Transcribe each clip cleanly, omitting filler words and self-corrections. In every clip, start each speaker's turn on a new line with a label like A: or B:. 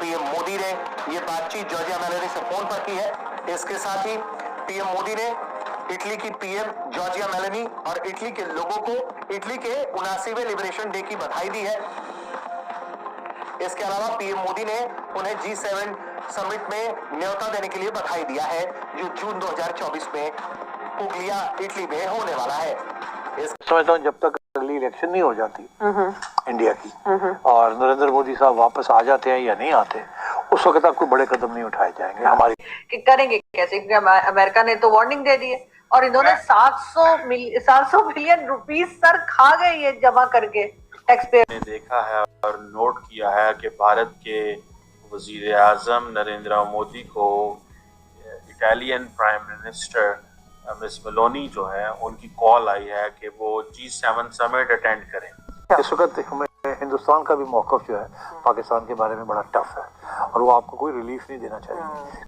A: PM Modi ने ये बातचीत जॉर्जिया मेलोनी से फोन पर की है। इसके साथ ही पीएम मोदी ने इटली की पीएम जॉर्जिया मेलोनी और इटली के लोगों को इटली के 79वें लिबरेशन डे की बधाई दी है। इसके अलावा पीएम मोदी ने उन्हें G7 समिट में न्योता देने के लिए बधाई दिया है, जो जून 2024 में पुगलिया इटली में होने वाला है।
B: समझता हूँ जब तक अगली इलेक्शन नहीं हो जाती इंडिया की और नरेंद्र मोदी साहब वापस आ जाते हैं या नहीं आते, उस वक्त तक कोई बड़े कदम नहीं उठाए जाएंगे। हमारी
C: कि करेंगे कैसे, क्योंकि अमेरिका ने तो वार्निंग दे दी है और इन्होंने 700 बिलियन रुपीस सर खा गए ये जमा करके टैक्स पेयर
D: ने देखा है और नोट किया है कि भारत के वजीर आजम नरेंद्र मोदी को Italian prime minister miss Meloni जो है उनकी कॉल आई है कि वो G7 समिट अटेंड करें।
B: इस वक्त हमें हिंदुस्तान का भी मौक़िफ़ जो है पाकिस्तान के बारे में बड़ा टफ है और वो आपको कोई रिलीफ नहीं देना चाहिए।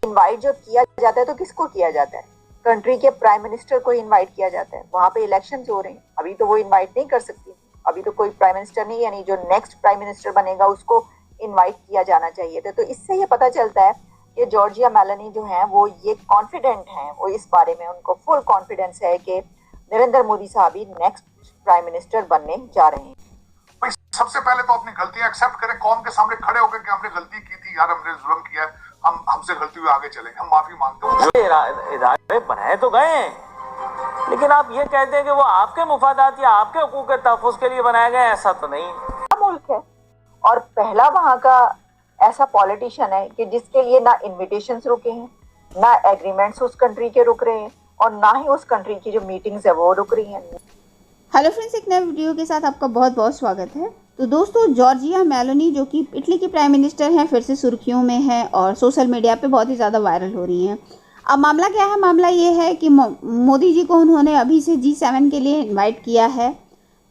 E: इनवाइट जो किया जाता है तो किसको किया जाता है? कंट्री के प्राइम मिनिस्टर को इनवाइट किया जाता है। वहाँ पे इलेक्शंस हो रहे हैं, अभी तो वो इनवाइट नहीं कर सकती, अभी तो कोई प्राइम मिनिस्टर नहीं, यानी जो नेक्स्ट प्राइम मिनिस्टर बनेगा उसको इनवाइट किया जाना चाहिए था। तो इससे ये पता चलता है कि जॉर्जिया मेलोनी जो है वो ये कॉन्फिडेंट हैं, वो इस बारे में उनको फुल कॉन्फिडेंस है कि नरेंद्र मोदी साहब ही नेक्स्ट प्राइम मिनिस्टर बनने जा रहे हैं।
F: भाई सबसे पहले तो अपनी गलतियां एक्सेप्ट करें, कौम के सामने खड़े होकर कि हमने गलती की थी यार, हमने जुल्म किया है, हमसे गलती हुई, आगे चले, हम माफी मांगते हैं।
G: इदारे बनाए तो गए हैं, लेकिन आप ये कहते हैं कि वो आपके मुफादात या आपके हुकूक के तहफ़्फ़ुज़ के लिए बनाए गए, ऐसा तो नहीं।
E: मुल्क है और पहला वहाँ का ऐसा पॉलिटिशियन है कि जिसके लिए ना इन्विटेशंस रुके हैं, ना एग्रीमेंट्स उस कंट्री के रुक रहे हैं और ना ही उस कंट्री की जो मीटिंग्स है वो रुक रही हैं।
H: हेलो फ्रेंड्स, एक नए वीडियो के साथ आपका बहुत बहुत स्वागत है। तो दोस्तों, जॉर्जिया मेलोनी जो कि इटली की प्राइम मिनिस्टर हैं, फिर से सुर्खियों में है और सोशल मीडिया पे बहुत ही ज़्यादा वायरल हो रही हैं। अब मामला क्या है? मामला ये है कि मोदी जी को उन्होंने अभी से G7 के लिए इनवाइट किया है,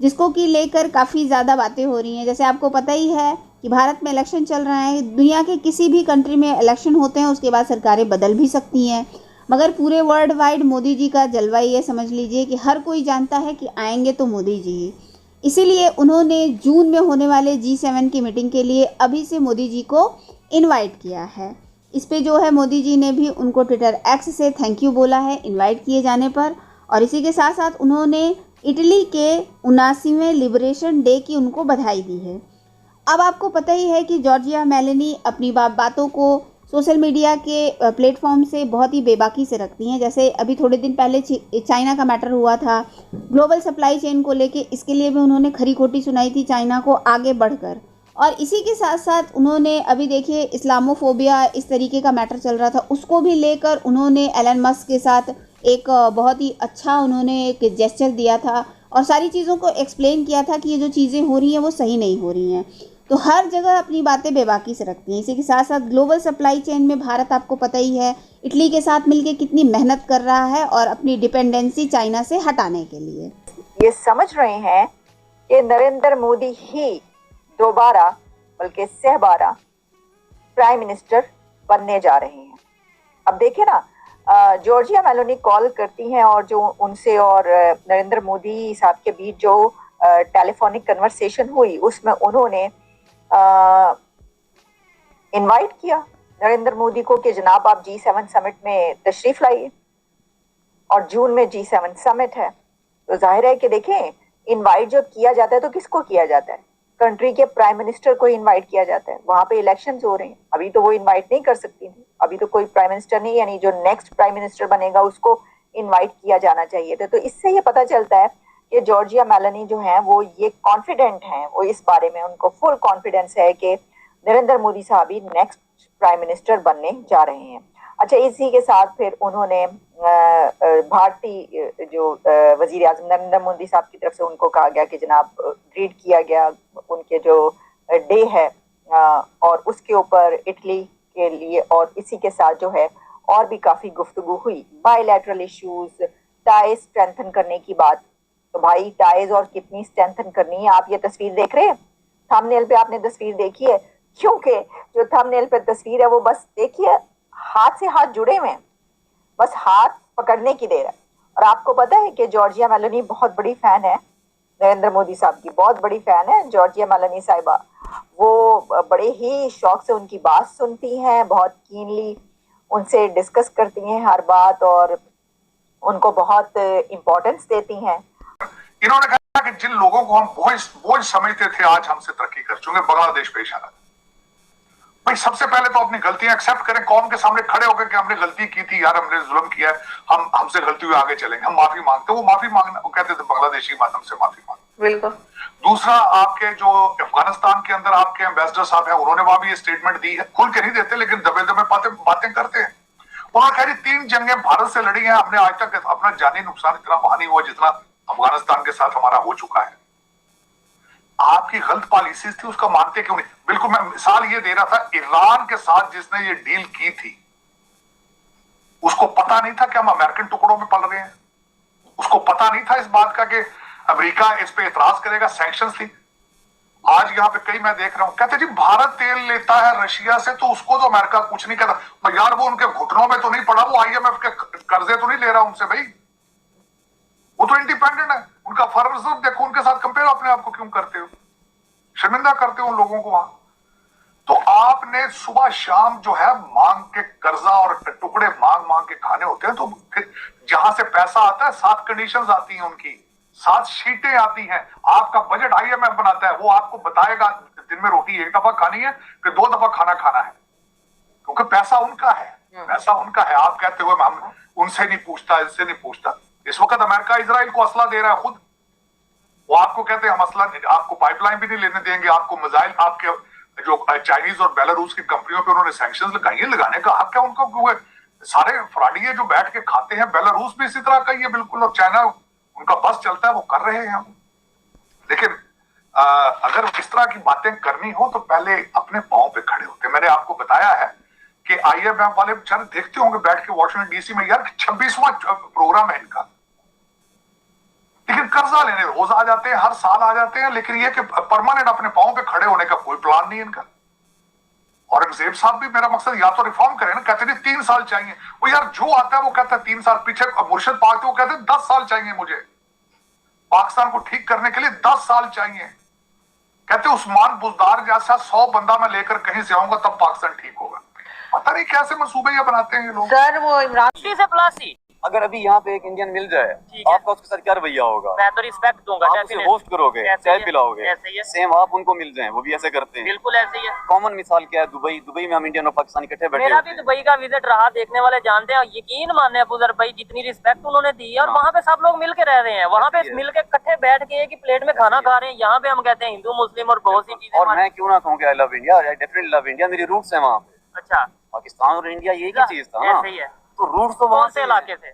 H: जिसको कि लेकर काफ़ी ज़्यादा बातें हो रही हैं। जैसे आपको पता ही है कि भारत में इलेक्शन चल रहा है, दुनिया के किसी भी कंट्री में इलेक्शन होते हैं, उसके बाद सरकारें बदल भी सकती हैं, मगर पूरे वर्ल्ड वाइड मोदी जी का जलवा ये समझ लीजिए कि हर कोई जानता है कि आएंगे तो मोदी जी ही। इसीलिए उन्होंने जून में होने वाले G7 की मीटिंग के लिए अभी से मोदी जी को इनवाइट किया है। इस पे जो है मोदी जी ने भी उनको ट्विटर एक्स से थैंक यू बोला है इनवाइट किए जाने पर, और इसी के साथ साथ उन्होंने इटली के 79वें लिबरेशन डे की उनको बधाई दी है। अब आपको पता ही है कि जॉर्जिया मेलोनी अपनी बातों को सोशल मीडिया के प्लेटफॉर्म से बहुत ही बेबाकी से रखती हैं। जैसे अभी थोड़े दिन पहले चाइना का मैटर हुआ था, ग्लोबल सप्लाई चेन को लेके, इसके लिए भी उन्होंने खरी खोटी सुनाई थी चाइना को आगे बढ़कर। और इसी के साथ साथ उन्होंने अभी देखिए इस्लामोफोबिया इस तरीके का मैटर चल रहा था, उसको भी लेकर उन्होंने एलन मस्क के साथ एक बहुत ही अच्छा उन्होंने एक जेस्चर दिया था और सारी चीज़ों को एक्सप्लेन किया था कि ये जो चीज़ें हो रही हैं वो सही नहीं हो रही हैं। तो हर जगह अपनी बातें बेबाकी से रखती हैं। इसी के साथ साथ ग्लोबल सप्लाई चेन में भारत आपको पता ही है इटली के साथ मिलकर कितनी मेहनत कर रहा है और अपनी डिपेंडेंसी चाइना से हटाने के लिए
E: ये समझ रहे हैं कि नरेंद्र मोदी ही दोबारा बल्कि सहबारा प्राइम मिनिस्टर बनने जा रहे हैं। अब देखिए ना, जॉर्जिया मेलोनी कॉल करती हैं और जो उनसे और नरेंद्र मोदी साहब के बीच जो टेलीफोनिक कन्वर्सेशन हुई उसमें उन्होंने इनवाइट किया नरेंद्र मोदी को कि जनाब आप G7 समिट में तशरीफ लाइए, और जून में G7 समिट है। तो जाहिर है कि देखें, इनवाइट जो किया जाता है तो किसको किया जाता है? कंट्री के प्राइम मिनिस्टर को इनवाइट किया जाता है। वहाँ पे इलेक्शंस हो रहे हैं, अभी तो वो इनवाइट नहीं कर सकती थी, अभी तो कोई प्राइम मिनिस्टर नहीं, यानी जो नेक्स्ट प्राइम मिनिस्टर बनेगा उसको इनवाइट किया जाना चाहिए था। तो इससे ये पता चलता है कि जॉर्जिया मेलोनी जो है वो ये कॉन्फिडेंट हैं, वो इस बारे में उनको फुल कॉन्फिडेंस है कि नरेंद्र मोदी साहब ही नेक्स्ट प्राइम मिनिस्टर बनने जा रहे हैं। अच्छा, इसी के साथ फिर उन्होंने भारतीय जो वजीर आजम नरेंद्र मोदी साहब की तरफ से उनको कहा गया कि जनाब ग्रीट किया गया उनके जो डे है और उसके ऊपर इटली के लिए, और इसी के साथ जो है और भी काफ़ी गुफ्तगू हुई बायलैटरल इश्यूज, टाइज स्ट्रेंथन करने की बात। तो भाई टाइज और कितनी स्ट्रेंथन करनी है? आप ये तस्वीर देख रहे हैं, थंबनेल पे आपने तस्वीर देखी है, क्योंकि जो थंबनेल पे तस्वीर है वो बस देखिए हाथ से हाथ जुड़े हुए हैं, बस हाथ पकड़ने की देर है। और आपको पता है कि जॉर्जिया मेलोनी बहुत बड़ी फैन है नरेंद्र मोदी साहब की, बहुत बड़ी फैन है जॉर्जिया मेलोनी साहिबा। वो बड़े ही शौक से उनकी बात सुनती हैं, बहुत कीनली उनसे डिस्कस करती हैं हर बात और उनको बहुत इम्पोर्टेंस देती हैं।
F: इन्होंने कहा कि जिन लोगों को हम बोझ समझते थे आज हमसे तरक्की कर चुके। बांग्लादेश पे इशारा। भाई सबसे पहले तो अपनी गलतियां एक्सेप्ट करें, कौम के सामने खड़े होकर कि हमने गलती की थी यार, हमने जुल्म किया है, हमसे गलती हुई, आगे चलेंगे, हम माफी मांगते। वो माफी मांगना, वो कहते थे बांग्लादेशी माध्यम से माफी मांग।
C: बिल्कुल।
F: दूसरा, आपके जो अफगानिस्तान के अंदर आपके एम्बेसडर साहब हैं, उन्होंने वहां भी ये स्टेटमेंट दी है, खुल के नहीं देते लेकिन दबे दबे बातें करते हैं। उन्होंने कहा 3 जंगें भारत से लड़ी हैं, हमने आज तक अपना जानी नुकसान इतना वहां नहीं हुआ जितना अफगानिस्तान के साथ हमारा हो चुका है। आपकी गलत पॉलिसी थी, उसका मानते क्यों नहीं? बिल्कुल, मैं मिसाल ये दे रहा था, ईरान के साथ जिसने ये डील की थी उसको पता नहीं था कि हम अमेरिकन टुकड़ों में पल रहे हैं, उसको पता नहीं था इस बात का कि अमेरिका इस पे एतराज करेगा, सैंक्शंस थी। आज यहाँ पे कई मैं देख रहा हूं कहते जी भारत तेल लेता है रशिया से तो उसको तो अमेरिका कुछ नहीं कहता। यार वो उनके घुटनों में तो नहीं पड़ा, वो IMF के कर्जे तो नहीं ले रहा उनसे भाई, वो तो इंडिपेंडेंट है। उनका फॉरेन रिजर्व देखो, उनके साथ कंपेयर अपने आप को क्यों करते हो? शर्मिंदा करते हो उन लोगों को वहां। तो आपने सुबह शाम जो है मांग के कर्जा और टुकड़े मांग के खाने होते हैं। तो फिर जहां से पैसा आता है 7 कंडीशंस आती हैं उनकी, 7 शीटें आती हैं। आपका बजट IMF बनाता है, वो आपको बताएगा दिन में रोटी 1 दफा खानी है कि 2 दफा खाना खाना है, क्योंकि पैसा उनका है, पैसा उनका है। आप कहते हुए हम उनसे नहीं पूछता, इससे नहीं पूछता। इस वक्त अमेरिका इजराइल को असला दे रहा है खुद, वो आपको कहते हैं हम असला, आपको पाइपलाइन भी नहीं लेने देंगे, आपको मिसाइल, आपके जो चाइनीज और बेलारूस की कंपनियों पे उन्होंने सैंक्शंस लगाई है, लगाने का हक है उनको, क्योंकि सारे फ्रॉडिये जो बैठ के खाते हैं, बेलारूस भी इसी तरह का ही है बिल्कुल, और चाइना उनका बस चलता है, वो कर रहे हैं। लेकिन अगर इस तरह की बातें करनी हो तो पहले अपने पांव पे खड़े होते। मैंने आपको बताया है कि IMF वाले बेचारे देखते होंगे बैठ के वॉशिंगटन DC में, यार 26वां प्रोग्राम है इनका, लेकिन कर्जा लेने रोज आ जाते हैं, हर साल आ जाते हैं, लेकिन ये कि परमानेंट अपने पांव पे खड़े होने का कोई प्लान नहीं इनका। औरंगजेब साहब भी, मेरा मकसद या तो रिफॉर्म करें ना, कहते नहीं 3 साल चाहिए, वो यार जो आता है वो कहता है 3 साल। पीछे मुर्शिद पाक वो कहते हैं 10 साल चाहिए मुझे, पाकिस्तान को ठीक करने के लिए 10 साल चाहिए। कहते उस्मान बुजदार जैसा 100 बंदा मैं लेकर कहीं से आऊंगा तब पाकिस्तान ठीक होगा। पता नहीं कैसे मंसूबे ये बनाते हैं ये लोग।
C: सर वो इमरान
G: से प्लासी
I: अगर अभी यहाँ पे एक इंडियन मिल जाए, आपका उसके साथ क्या रवैया होगा?
G: मैं तो रिस्पेक्ट दूंगा,
I: आप उसे होस्ट करोगे, चाय पिलाओगे, सेम आप उनको मिल जाएं, वो भी ऐसे करते हैं।
G: बिल्कुल ऐसे ही है।
I: कॉमन मिसाल क्या है? दुबई में हम इंडियन और पाकिस्तानी इकट्ठे बैठे
G: मेरा भी दुबई का विजिट रहा, देखने वाले जानते हैं। यकीन माने अबूजर भाई, जितनी रिस्पेक्ट उन्होंने दी है, और वहाँ पे सब लोग मिल के रह रहे हैं, वहाँ पे मिल के इकट्ठे बैठ के एक ही प्लेट में खाना खा रहे हैं। यहाँ पे हम कहते हैं हिंदू मुस्लिम और बहुत सी चीजें।
I: और मैं क्यों ना कहूँ कि I love India, I definitely love India, मेरी रूट्स है वहाँ पे।
G: अच्छा,
I: पाकिस्तान और इंडिया यही की चीज था ना,
G: ऐसे ही है।
I: तो रूट्स तो
G: कौन से इलाके से,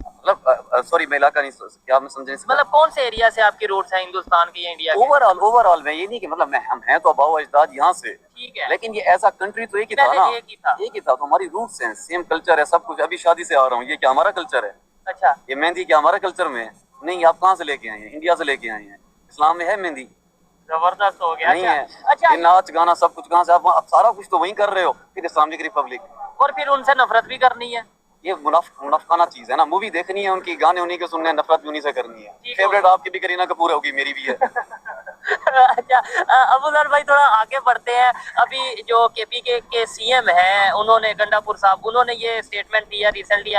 I: मतलब सॉरी मैं इलाका नहीं, क्या मैं समझे,
G: मतलब कौन से एरिया से आपकी रूट्स हैं हिंदुस्तान की या इंडिया की?
I: ओवरऑल मैं ये नहीं कि मतलब हम हैं तो अबाव अजदाद यहाँ से,
G: ठीक है,
I: लेकिन ये ऐसा कंट्री तो एक ही था ना, एक ही था। तो हमारी रूट्स हैं, सेम कल्चर है, सब कुछ। अभी शादी से आ रहा हूँ, ये क्या हमारा कल्चर है?
G: अच्छा,
I: ये मेहंदी क्या हमारा कल्चर में है? नहीं, आप कहाँ से लेके आए हैं? इंडिया से लेके आए हैं। इस्लाम में है मेहंदी?
G: जबरदस्त हो गया।
I: नहीं है। अच्छा, नाच गाना सब कुछ कहाँ से? आप सारा कुछ तो वहीं कर रहे हो, फिर इस्लामिक रिपब्लिक,
G: और फिर उनसे नफरत भी करनी है।
I: ये मुनाफिकाना चीज है ना। मूवी देखनी है उनकी, गाने उन्हीं के सुनने, नफरत भी उन्हीं से करनी है। फेवरेट आपकी भी करीना कपूर होगी, मेरी भी है।
G: अच्छा अबूजर भाई, थोड़ा आगे बढ़ते हैं। अभी जो KP के CM है, उन्होंने गंडापुर साहब, उन्होंने ये स्टेटमेंट दिया रिसेंटली।